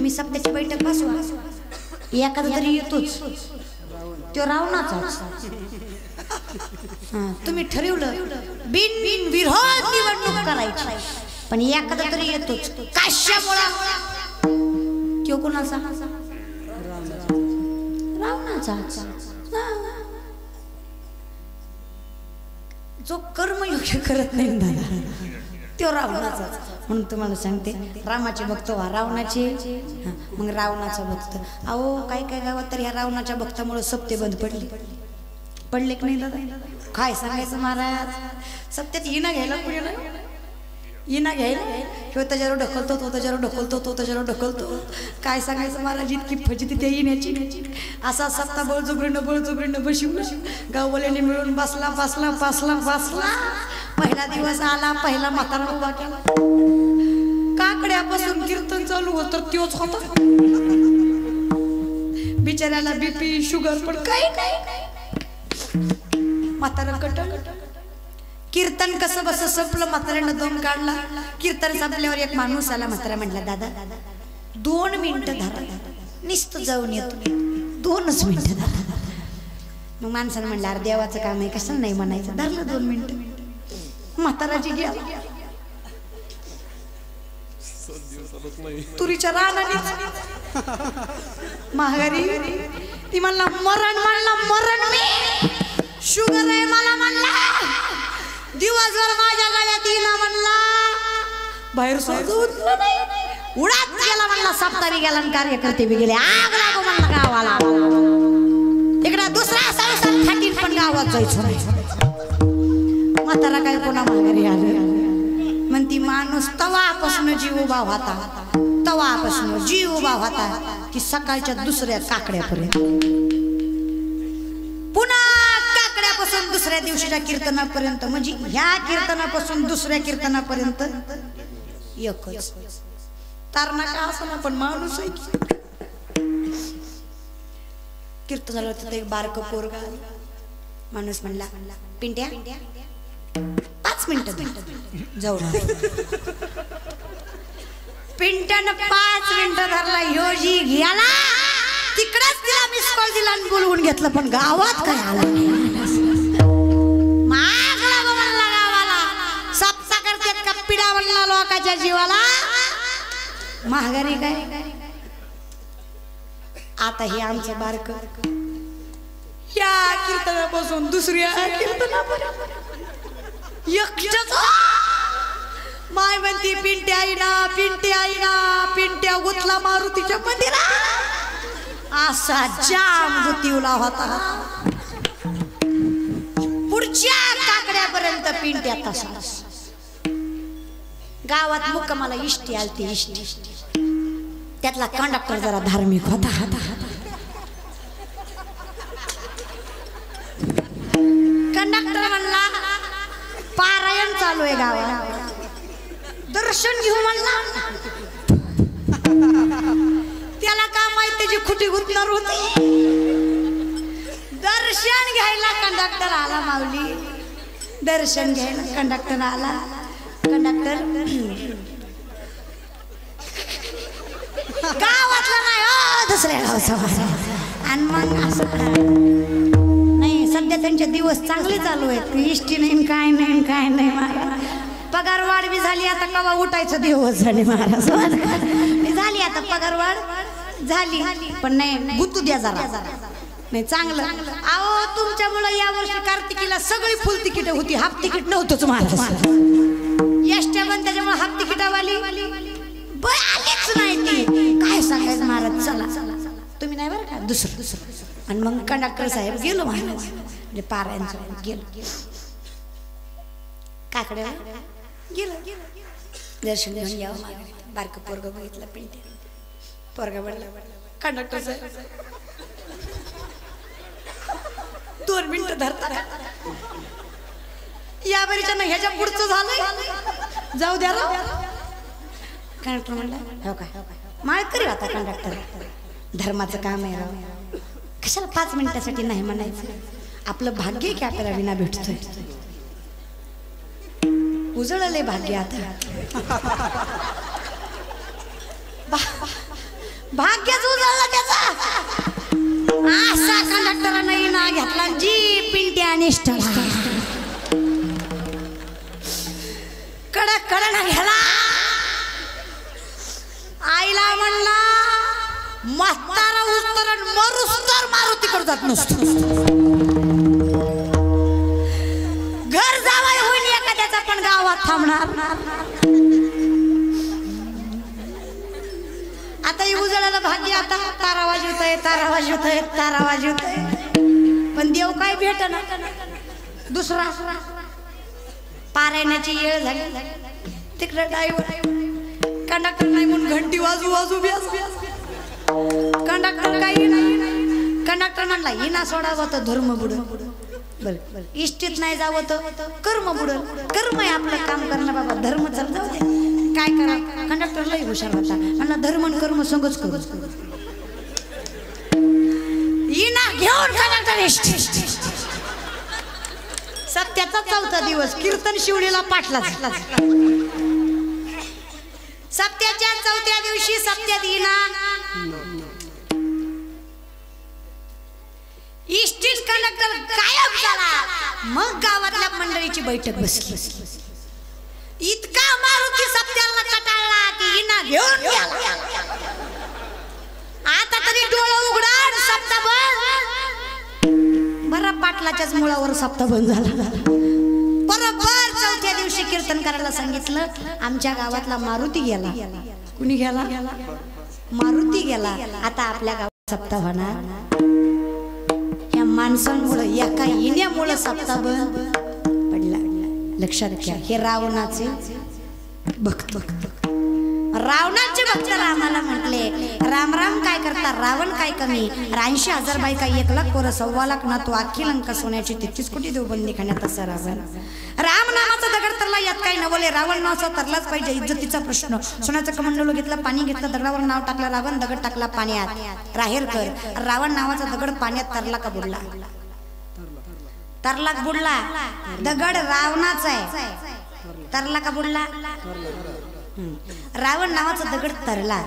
तुम्ही सप्त्याची बैठक बसवा, एखादा तरी येतोच तो रावणाचाच. तुम्ही ठरवलं बिन विरोध निवडणूक करायची, पण एखादा तरी येतोच. कशामुळे? तो कोणाचा? रावणाचा. जो कर्मयोग्य करत नाही दादा तो रावणाचा. म्हणून तुम्हाला सांगते, रामाचे भक्त व्हा, रावणाचे मग रावणाचा भक्त. अहो काही काही गावात तर ह्या रावणाच्या भक्तामुळे सप्ते बंद पडले की नाही दादा? काय सांगायचं महाराज, सप्त्यात हिना घ्यायला कुणी नाही, हिना घ्यायला किंवा त्याच्यावर ढकलतो, तो त्याच्यावर ढकलतो, तो त्याच्यावर ढकलतो. काय सांगायचं महाराज, इतकी फजिती त्या येण्याची. असा सप्ता बळजुगरीनं बशिवलं. गाववाल्याने मिळून बसला. पहिला दिवस आला, पहिला म्हातारा उभा केला. काकड्यापासून कीर्तन चालू होतं, त्योच होता. बिचाऱ्याला बीपी शुगर पण काही नाही. म्हातारा कटल. कीर्तन कसं बस संपलं, म्हाताऱ्यानं दम काढला. कीर्तन संपल्यावर एक माणूस आला. म्हातारा म्हटला, दादा 2 मिनिटं धरा, नुसतं जाऊन येतो. 2च मिनिटं धरा. मग माणसानं म्हणलं, अरे देवाचं काम आहे, कसं नाही म्हणायचं. धरलं 2 मिनिटं. म्हाताराजी गेला तुरीच्या रानाने महागारी. ती म्हणला मरण मी शुगर आहे मला म्हणला. दिवसभर माझ्या गळ्यात येईना म्हणला. बाहेर उडात गेला म्हणला. सप्ताही गेला आणि कार्यकर्ते बी गेले. आग लागो म्हणला गावाला. इकडे दुसरा संसार फाटीन पण गावात जायचं नाही. म्हातारा काय कोणा माघारी आलं म्हणती, माणूस तवापासून जीव उभा होता की सकाळच्या दुसऱ्या काकड्यापर्यंत. पुन्हा काकड्यापासून दुसऱ्या दिवशीच्या कीर्तनापर्यंत, म्हणजे ह्या कीर्तनापासून दुसऱ्या कीर्तनापर्यंत एकच. तारणा का असं ना, पण माणूस आहे की. कीर्तन झालं तिथे एक बारक पोरगा. माणूस म्हणला, पिंट्या 5 मिनिटं जाऊ. पिंट्यानं 5 मिनिटं धरला. योजी गेला तिकडेच, तिला मिस कॉल दिला आणि बोलवून घेतलं, पण गावात काय आला नाही. मागला म्हणला गावाला. सप्ता करते कप्पिडा म्हणला लोकांच्या जीवाला. महागारी काय. आता हे आमचं बारक या कीर्तनापासून दुसऱ्या कीर्तनापर्यंत एकटच. माय म्हणती, पिंट्या आईना पिंट्या गुतला मारुतीच्या मंदिरात. असा जाम गुतीवला होता. पुढच्या काकड्यापर्यंत पिंट्या तसाच. गावात मुक्कामाला इष्टी आलती. इष्टी त्यातला कंडक्टर जरा धार्मिक होता. कंडक्टर म्हणला, पारायण चालू आहे गावात, दर्शन घेऊ म्हणला. त्याला का माहिती त्याची खुटी गुतणार होती. दर्शन घ्यायला कंडक्टर आला. माऊली दर्शन घ्यायला कंडक्टर आला. कंडक्टर गावातला नाही, दुसऱ्या गावचा. आणि मग असं नाही, सध्या त्यांचे दिवस चांगले चालू आहेत. इष्टी नाही, काय नाही महाराज. पगारवाढ बी झाली. आता कवा उठायचं दिवस झाले महाराज. झाली आता पगारवाढ झाली, पण नाही गुतू द्या जरा. नाही चांगलं. अहो तुमच्यामुळे या वर्षी कार्तिकीला सगळी फुल तिकीट होती, हाफ तिकीट नव्हतंच महाराज. एसट्या पण त्याच्यामुळे हाफ तिकिटावाली आलीच नाही. ती काय सांगायचं महाराज. चला तुम्ही नाही बरं का, दुसरं. आणि मग कंडक्टर साहेब गेलो महाराज, म्हणजे पारायणचं गेलो. काकड्या गेलो. दर्शन घेऊन यावं. बारकं पोरग बघितलं. पिंट्या पोरगा म्हणला, कंडक्टर साहेब 2 मिनिटं धरता या बरीच्या ना, ह्याच्या पुढचं झालंय, जाऊ द्या राव. कंडक्टर म्हणला, हो काय माळकरी होता कंडक्टर. धर्माचं काम आहे राव, कशाला 5 मिनिटासाठी नाही म्हणायचं. आपलं भाग्य की आपल्याला विना भेटतोय. उजळले भाग्य आता. भाग्यच उजळलं त्याचा. असा कंडक्टरने इना घेतला जी पिंट्या निष्ठला कडक कडना घ्याला. आईला म्हणला म्हातारा उस्तर मरुस्तर मारुतीकडे जात नसतो. घर जावाय होईल एखाद्याचा पण गावात थांबणार. आता ही उजळाला भाग्य. आता तारा वाजवतोय तारा वाजवतोय तारा वाजवतोय पण देव काय भेटना. दुसरा पारायणाची वेळ झाली. तिकडे ड्रायव्हर कंडक्टर नाही म्हणून घंटी वाजू वाजू कंडक्टर काही नाही. कंडक्टर म्हणला हिना सोडावं तर धर्म बुडल. इष्टीत नाही जावं तर कर्म बुडल. कर्म आहे आपलं काम करणं बाबा. धर्म चाल जाऊ दे काय करा. कंडक्टर लई हुशार होता. म्हणला धर्म आणि कर्म संगच करू. हिना घेऊन कंडक्टर इष्टी. सत्याचा 4था दिवस कीर्तन शिवडीला पाठला. सप्त्याच्या 4थ्या दिवशी सप्त्यात हिना इष्टीस कंडक्टर गायब झाला. मग गावातल्या मंडळीची बैठक बसली. इतका मारुती सप्त्याला कटाळला की हिना घेऊन गेला. आता तरी डोळं उघडा. सप्ता बंद. बरं पाटलाच्याच मुळावर सप्ता बंद झाला. बरोबर 4थ्या दिवशी कीर्तन करायला सांगितलं. आमच्या गावातला मारुती गेला. कुणी गेला? मारुती गेला. आता आपल्या गावात सप्ता होणार. या माणसांमुळे एका येण्यामुळे सप्ता बंद पडला. लक्षात घ्या हे रावणाचे भक्त. रावणाचे भक्त रामाला म्हटले राम राम काय करता. रावण काय कमी. 80,000 बायका 1,00,000 पोरं 1,25,00,000 ना. तो अख्खी लंका सोन्याची 33 कोटी देवबंदी खाण्यात असा रावण. राम नामाचा दगड तरला यात काही नवले. रावण नावाचा तरलाच पाहिजे. इज्जतीचा प्रश्न. सोन्याचं कमंडलू घेतलं पाणी घेतलं दगडावर नाव टाकलं. रावण दगड टाकला पाण्यात. राहेरकर रावण नावाचा दगड पाण्यात तरला का बुडला. तरला बुडला. दगड रावणाचा आहे. तरला का बुडला. रावण नावाचा दगड तरला.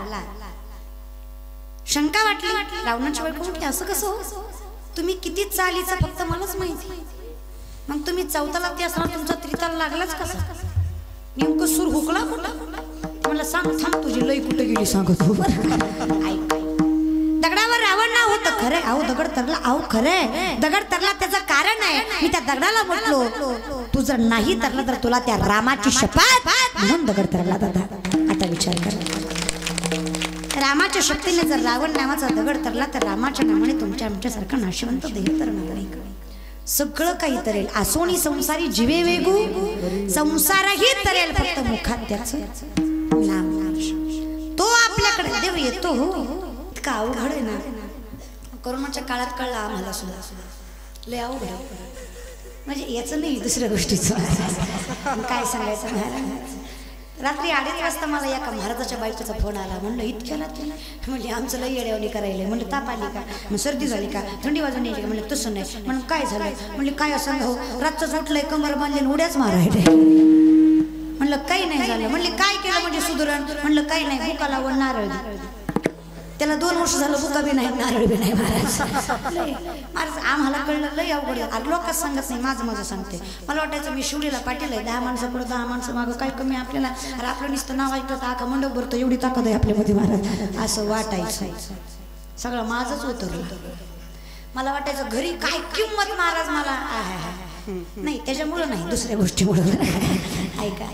शंका वाटली. रावणाची बायको म्हटली असं कसं हो. तुम्ही किती चालीचा फक्त मलाच माहिती. मग तुम्ही 4थाला ते असणार तुमचा 3थाला लागलाच कसा. नेमकं सूर हुकला कुठं. मला सांग थांब तुझी लई कुठं गेली सांगतो. दगडावर रावण नाव होतं खरं. अहो दगड तरला. अहो खरंय दगड तरला त्याचं कारण आहे. मी त्या दगडाला म्हटलो तुझं नाही तरला तर तुला त्या रामाची शपथ म्हणून दगड तरला. दादा आता विचार कर. रामाच्या शक्तीने जर रावण नावाचा दगड तरला तर रामाच्या नावाने तुमच्या आमच्यासारखा नाशिवंत देह तर नाही. सगळं काही तरेल. आसोनी संसारी जीवे वेगू. संसारही तरेल फक्त मुखात त्याचं नाम. तो आपल्याकडे देव येतो हो. इतका अवघड आहे ना. कोरोनाच्या काळात कळला आम्हाला सुद्धा. लय अवघड म्हणजे याचं नाही दुसऱ्या गोष्टीचं. काय सांगायचं महाराज. रात्री 2:30 वाजता मला एका महाराजाच्या बायकोचा फोन आला. म्हणलं इतक्या रात्री. म्हणजे आमचं लई येड्यावणी करायला. म्हणलं ताप आली का. मग सर्दी झाली का. थंडी वाजून यायची का. म्हणलं तसं नाही. म्हणून काय झालं. म्हणले काय सांगा हो रातच उठलंय कमर बांधले उड्याच मारायला. म्हणलं काही नाही झालं. म्हणले काय केलं म्हणजे सुधरण. म्हणलं काही नाही बुकाला व नारळ. त्याला 2 वर्ष झालं बुका बी नाही नारळ बी नाही. महाराज आम्हाला कळलं लय अवघड. लोकच सांगत नाही माझं सांगते. मला वाटायचं मी शिवडीला पाठीलंय 10 माणसं पुढे 10 माणसं मागं काय कमी आपल्याला. अरे आपलं नुसतं नाव ऐकलं तर आका मंडप भरतो एवढी ताकद आहे आपल्यामध्ये महाराज असं वाटायचं. सगळं माझंच होतं. मला वाटायचं घरी काय किंमत महाराज मला नाही त्याच्यामुळं नाही दुसऱ्या गोष्टीमुळं. ऐका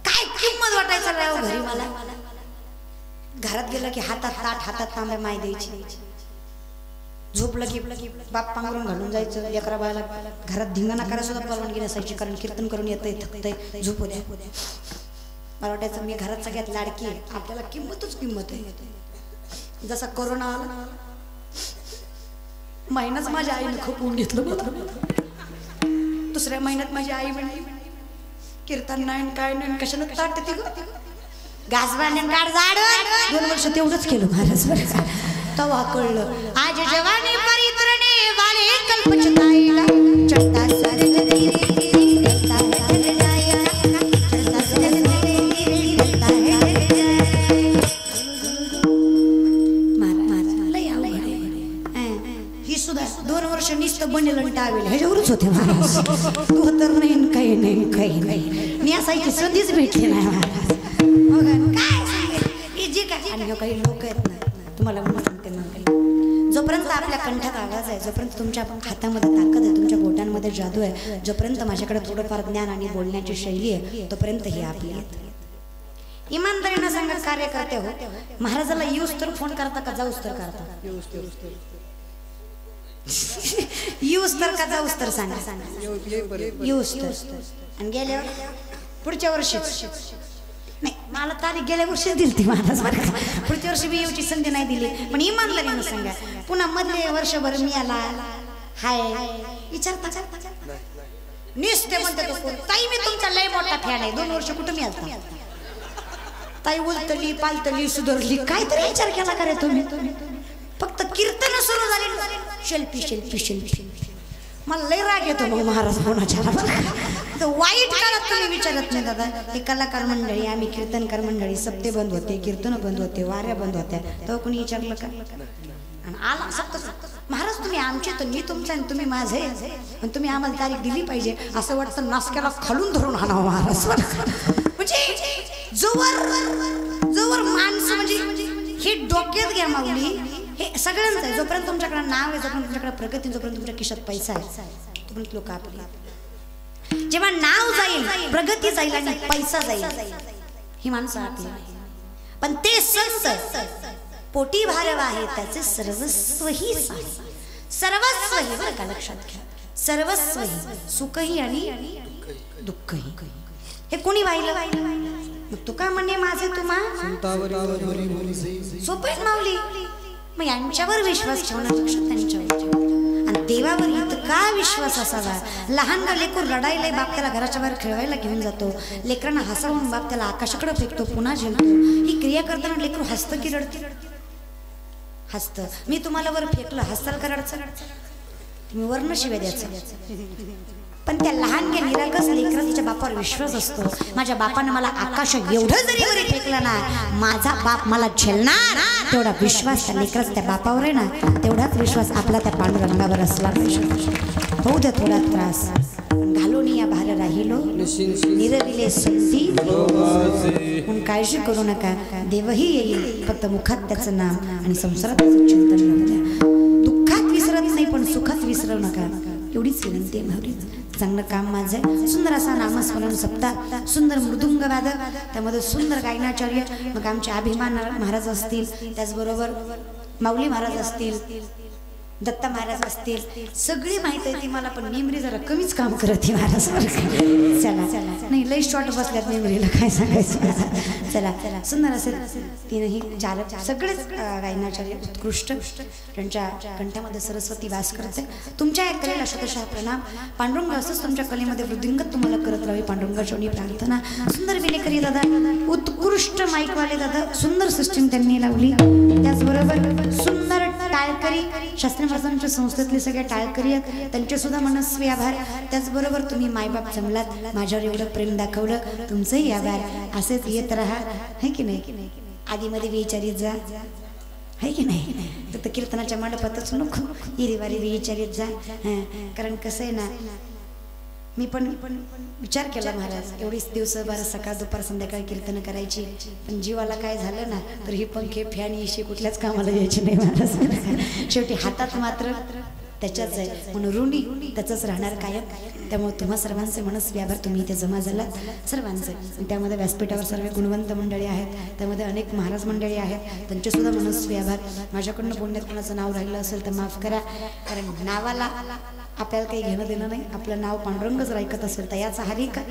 काय किंमत वाटायचं घरी मला. घरात गेलं की हातात ताट हातात तांब्या माय द्यायची. झोपलं की बाप पांघरून घालून जायचं. लेकरा बाळाला घरात धिंगाणा करायला सुद्धा परवानगी नसायची. कारण कीर्तन करून येतंय थकतंय झोपू द्या. मला वाटायचं मी घरात सगळ्यात लाडकी आहे. आपल्याला किंमत आहे. जसा कोरोना आला महिनाच माझ्या आईने खपवून घेतलं. दुसऱ्या महिन्यात माझी आई म्हणली कीर्तन नाही काय नाही कशाला ताट ती घास बांधून काढ झाड. 2 वर्ष तेवढंच केलं महाराज. तवा कळलं आज जवानी परित्रणे वाले कल्पचिताईला चढता सरगरी चढता सरगाया चढता सरगरी चढता है. नुसतं बनेल आणि टावेल ह्याच्यावरच होते महाराज. तू तर नाही काही नाही काही नाही मी असायची संधीच भेटली नाही महाराज. काय जे काय आणि काही लोक आहेत ना तुम्हाला म्हणून सांगते ना काही जोपर्यंत आपल्या कंठात आवाज आहे, जोपर्यंत तुमच्या हातामध्ये ताकद आहे, तुमच्या बोटांमध्ये जादू आहे, जोपर्यंत माझ्याकडे थोडंफार ज्ञान आणि बोलण्याची शैली आहे तोपर्यंत ही आपली आहे. इमानदारीनं सांगत कार्य करते हो. महाराजाला येऊस तर फोन करता का जाऊस तर करता? येऊस तर का जाऊस तर सांगा. येऊस तर आणि गेल्यावर पुढच्या वर्षी नाही मला तारीख गेल्या वर्षी दिली ती महाराज. पुढच्या वर्षी मी येऊची संधी नाही दिली पण इमानदारीनं सांगा. पुन्हा मधले वर्षभर मी आला हाय विचारता निसते म्हणते ताई मी तुमचा लय मोठा फॅन आहे. 2 वर्ष कुठं मी आलता ताई उलतली पालतली सुधारली काहीतरी विचार केला का रे तुम्ही? फक्त कीर्तन सुरू झाली शिल्पी शिल्पी शिल्पी मला लय राग येतो मग महाराज कोणाच्या वाईट काळात तुम्ही विचारत नाही दादा. हे कलाकार मंडळी आम्ही कीर्तनकार मंडळी सप्ते बंद होते, कीर्तन बंद होते, वाऱ्या बंद होत्या तेव्हा कोणी विचारलं का? आणि आला सप्त महाराज तुम्ही आमचे तर मी तुमचा आणि तुम्ही माझे आणि तुम्ही आम्हाला तारीख दिली पाहिजे असं वाटतं. नासक्याला खालून धरून आणावं महाराज. म्हणजे जोवर माणसं म्हणजे हे डोक्यात घ्या माऊली हे सगळ्यांचं आहे. जोपर्यंत तुमच्याकडे नाव आहे, जोपर्यंत तुमच्याकडे प्रगती, जोपर्यंत तुमच्या खिशात पैसा आहे तोपर्यंत लोक आपली. जेव्हा नाव जाईल, प्रगती जाईल आणि पैसा जाईल ही माणसं आपली. पण ते संत पोटी भारव आहे त्याचे सर्वस्वही सर्वस्वही बरं का लक्षात घ्या. सर्वस्वही सुखही आणि दुःखही. हे कोणी वाहिलं? मग तुका म्हणे माझे तुम्हा सोपे माऊली. मग यांच्यावर विश्वास ठेवण्यापेक्षा त्यांच्यावर आणि देवावर इतका विश्वास असावा. लहान लेकूर रडायला बाप त्याला घराच्या बाहेर खेळवायला घेऊन जातो. लेकरांना हसावून बाप त्याला आकाशाकडे फेकतो पुन्हा झेलतो. ही क्रिया करताना लेकरू हसतं की रडतं? हसतं. मी तुम्हाला वर फेकलं हसताल का रडचं? तुम्ही वर्ण शिवाय द्यायचं. पण त्या लहान निरागस लेकरं तिच्या बापावर विश्वास असतो. माझ्या बापानं मला आकाश एवढं जरी वरी फेकलं ना माझा बाप मला झेलणार तेवढा विश्वास त्या लेकराचा त्या बापावर आहे ना. तेवढाच विश्वास आपला त्या पांडुरंगावर असला पाहिजे. होऊ द्या थोडा त्रास घालून या भार राहिलो निरविले संधी म्हणून काळजी करू नका. देवही येईल फक्त मुखात त्याचं नाम आणि संसारात त्याचं चिंतन राहू द्या. दुःखात विसरत नाही पण सुखात विसरू नका एवढीच विनंती आहे माऊली. चांगलं काम माझं आहे. सुंदर असा नामस्मरण सप्ताह, सुंदर मृदुंग वादक, त्यामध्ये सुंदर गायनाचार्य. मग आमचे अभिमान महाराज असतील, त्याचबरोबर माऊली महाराज असतील, दत्ता महाराज असतील, सगळी माहिती आहे ती मला. पण मेमरी जरा कमीच काम करत ही महाराज. चला नाही लई शॉर्ट बसल्यात मेमरीला काय सांगायचं. चला सुंदर असेल तीनही चार सगळेच गायनाचार्य उत्कृष्ट. त्यांच्या कंठामध्ये सरस्वती वास करते. तुमच्या या कलेला शतशः प्रणाम. पांडुरंग असंच तुमच्या कलेमध्ये वृद्धिंगत तुम्हाला करत राहावी पांडुरंगाची प्रार्थना. सुंदर विलेकरी दादा, उत्कृष्ट माईकवाले दादा, सुंदर सिस्टीम त्यांनी लावली. त्याचबरोबर सुंदर टाळकरी शास्त्री महाराजांच्या संस्थेतले सगळे टाळकरी आहेत त्यांचे सुद्धा मनस्वी आभार. त्याचबरोबर तुम्ही मायबाप जमलात, माझ्यावर एवढं प्रेम दाखवलं, तुमचंही आभार. असेच येत राहा है की नाही. आधीमध्ये विचारित जा है की नाही. फक्त कीर्तनाच्या मंडपातच नको इरीवारी विचारित जा. कारण कसं आहे ना मी पण विचार केला महाराज एवढीच दिवस बरं सकाळ दुपार संध्याकाळी कीर्तन करायची पण जीवाला काय झालं ना तर ही पंखे फॅन इशी कुठल्याच कामाला यायची नाही महाराज. शेवटी हातात मात्र त्याच्याच आहे म्हणून ऋणी त्याचंच राहणार कायम. त्यामुळे तुम्हा सर्वांचे मनस्वी आभार. तुम्ही इथे जमा झालात सर्वांचे. त्यामध्ये व्यासपीठावर सर्व गुणवंत मंडळी आहेत, त्यामध्ये अनेक महाराज मंडळी आहेत, त्यांचे सुद्धा मनस्वी आभार. माझ्याकडनं बोलण्यात कोणाचं नाव राहिलं असेल तर माफ करा. कारण नावाला आपल्याला काही घेणं देणं नाही. आपलं नाव पांडुरंग जर ऐकत असेल तर याचा हरी का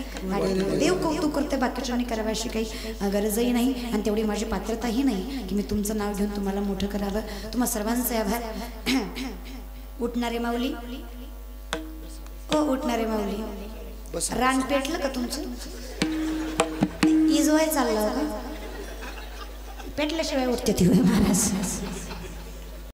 देव कौतुक करते. बाकीच्यांनी कराव्याशी काही गरजही नाही आणि तेवढी माझी पात्रताही नाही की मी तुमचं नाव घेऊन तुम्हाला मोठं करावं. तुम्हा सर्वांचे आभार. उठणारे माऊली ओ उठणारे माऊली, रान पेटलं का तुमचं? इजवाय चाललं का? पेटल्याशिवाय उठते ती महाराज.